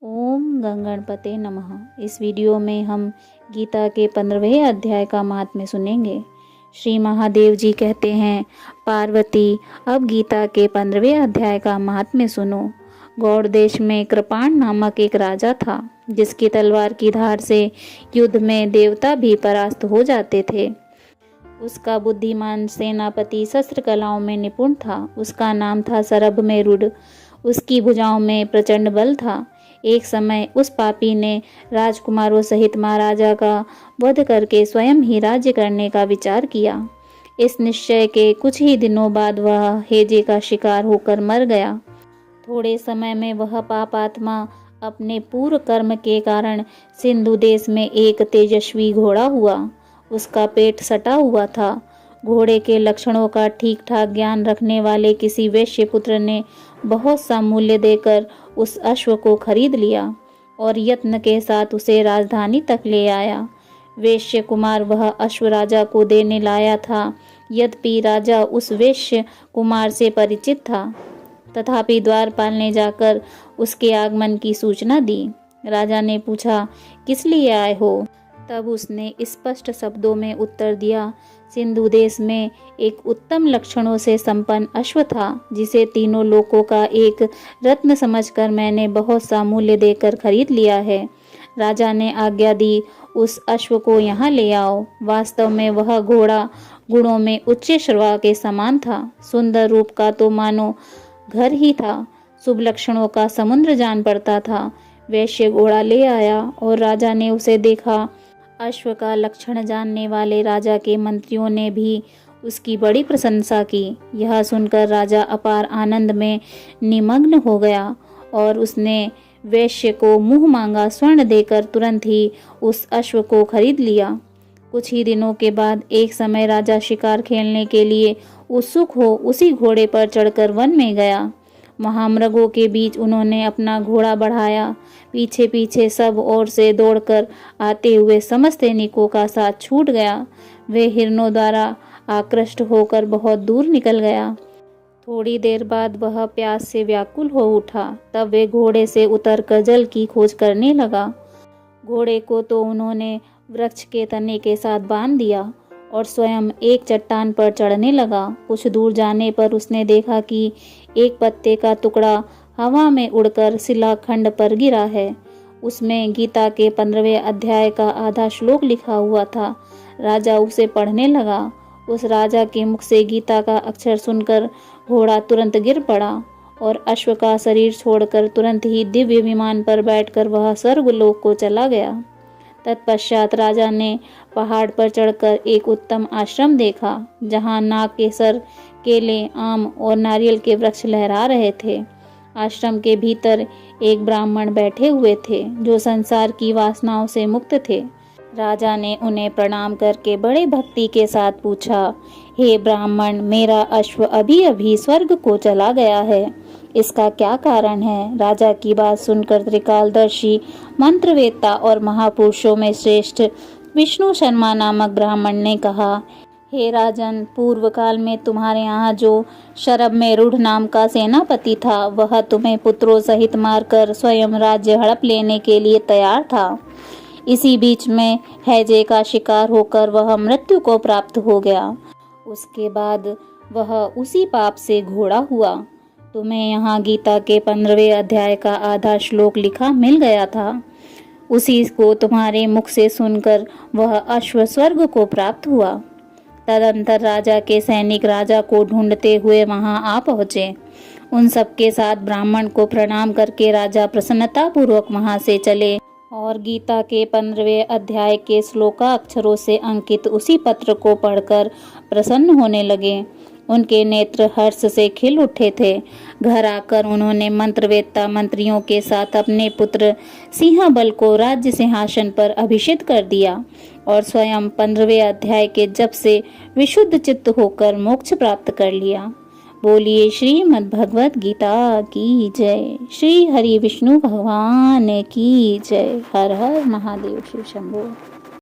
ओम गंगणपते नमः। इस वीडियो में हम गीता के 15वें अध्याय का महात्म्य सुनेंगे। श्री महादेव जी कहते हैं, पार्वती अब गीता के 15वें अध्याय का महात्म्य सुनो। गौड़ देश में कृपाण नामक एक राजा था, जिसकी तलवार की धार से युद्ध में देवता भी परास्त हो जाते थे। उसका बुद्धिमान सेनापति शस्त्र कलाओं में निपुण था। उसका नाम था सरभमेरुड। उसकी भुजाओं में प्रचंड बल था। एक समय उस पापी ने राजकुमारों सहित महाराजा का वध करके स्वयं ही राज्य करने का विचार किया। इस निश्चय के कुछ ही दिनों बाद वह हेजे का शिकार होकर मर गया। थोड़े समय में वह पापात्मा अपने पूर्व कर्म के कारण सिंधु देश में एक तेजस्वी घोड़ा हुआ। उसका पेट सटा हुआ था। घोड़े के लक्षणों का ठीक ठाक ज्ञान रखने वाले किसी वैश्य पुत्र ने बहुत सा मूल्य देकर उस अश्व को खरीद लिया और यत्न के साथ उसे राजधानी तक ले आया। वैश्य कुमार वह अश्व राजा को देने लाया था। यद्यपि राजा उस वैश्य कुमार से परिचित था, तथापि द्वारपाल ने जाकर उसके आगमन की सूचना दी। राजा ने पूछा, किस लिए आए हो? तब उसने स्पष्ट शब्दों में उत्तर दिया, सिंधु देश में एक उत्तम लक्षणों से संपन्न अश्व था, जिसे तीनों लोकों का एक रत्न समझकर मैंने बहुत सा मूल्य देकर खरीद लिया है। राजा ने आज्ञा दी, उस अश्व को यहाँ ले आओ। वास्तव में वह घोड़ा गुणों में उच्च श्रवा के समान था। सुंदर रूप का तो मानो घर ही था। शुभ लक्षणों का समुद्र जान पड़ता था। वैश्य घोड़ा ले आया और राजा ने उसे देखा। अश्व का लक्षण जानने वाले राजा के मंत्रियों ने भी उसकी बड़ी प्रशंसा की। यह सुनकर राजा अपार आनंद में निमग्न हो गया और उसने वैश्य को मुंह मांगा स्वर्ण देकर तुरंत ही उस अश्व को खरीद लिया। कुछ ही दिनों के बाद एक समय राजा शिकार खेलने के लिए उत्सुक हो उसी घोड़े पर चढ़कर वन में गया। महामृगों के बीच उन्होंने अपना घोड़ा बढ़ाया। पीछे पीछे सब ओर से दौड़कर आते हुए समस्त सैनिकों का साथ छूट गया। वे हिरणों द्वारा आकृष्ट होकर बहुत दूर निकल गया। थोड़ी देर बाद वह प्यास से व्याकुल हो उठा। तब वे घोड़े से उतरकर जल की खोज करने लगा। घोड़े को तो उन्होंने वृक्ष के तने के साथ बांध दिया और स्वयं एक चट्टान पर चढ़ने लगा। कुछ दूर जाने पर उसने देखा कि एक पत्ते का टुकड़ा हवा में उड़कर शिलाखंड पर गिरा है। उसमें गीता के 15वें अध्याय का आधा श्लोक लिखा हुआ था। राजा उसे पढ़ने लगा। उस राजा के मुख से गीता का अक्षर सुनकर घोड़ा तुरंत गिर पड़ा और अश्व का शरीर छोड़कर तुरंत ही दिव्य विमान पर बैठकर वह स्वर्गलोक को चला गया। तत्पश्चात राजा ने पहाड़ पर चढ़कर एक उत्तम आश्रम देखा, जहाँ नाग, केसर, केले, आम और नारियल के वृक्ष लहरा रहे थे। आश्रम के भीतर एक ब्राह्मण बैठे हुए थे, जो संसार की वासनाओं से मुक्त थे। राजा ने उन्हें प्रणाम करके बड़े भक्ति के साथ पूछा, हे ब्राह्मण, मेरा अश्व अभी अभी स्वर्ग को चला गया है, इसका क्या कारण है? राजा की बात सुनकर त्रिकालदर्शी मंत्रवेत्ता और महापुरुषों में श्रेष्ठ विष्णु शर्मा नामक ब्राह्मण ने कहा, हे राजन, पूर्व काल में तुम्हारे यहाँ जो शरभमेरुड नाम का सेनापति था, वह तुम्हें पुत्रों सहित मारकर स्वयं राज्य हड़प लेने के लिए तैयार था। इसी बीच में हैजे का शिकार होकर वह मृत्यु को प्राप्त हो गया। उसके बाद वह उसी पाप से घोड़ा हुआ। तुम्हें यहाँ गीता के 15वें अध्याय का आधा श्लोक लिखा मिल गया था। उसी को तुम्हारे मुख से सुनकर वह अश्व स्वर्ग को प्राप्त हुआ। तदंतर राजा के सैनिक राजा को ढूंढते हुए वहां आ पहुंचे। उन सबके साथ ब्राह्मण को प्रणाम करके राजा प्रसन्नता पूर्वक वहां से चले और गीता के 15वें अध्याय के श्लोकाक्षरों से अंकित उसी पत्र को पढ़कर प्रसन्न होने लगे। उनके नेत्र हर्ष से खिल उठे थे। घर आकर उन्होंने मंत्रवेत्ता मंत्रियों के साथ अपने पुत्र सिंहबल को राज्य सिंहासन पर अभिषिक्त कर दिया और स्वयं 15वें अध्याय के जप से विशुद्ध चित्त होकर मोक्ष प्राप्त कर लिया। बोलिए श्रीमद् भगवत गीता की जय। श्री हरि विष्णु भगवान की जय। हर हर महादेव शिव शंभो।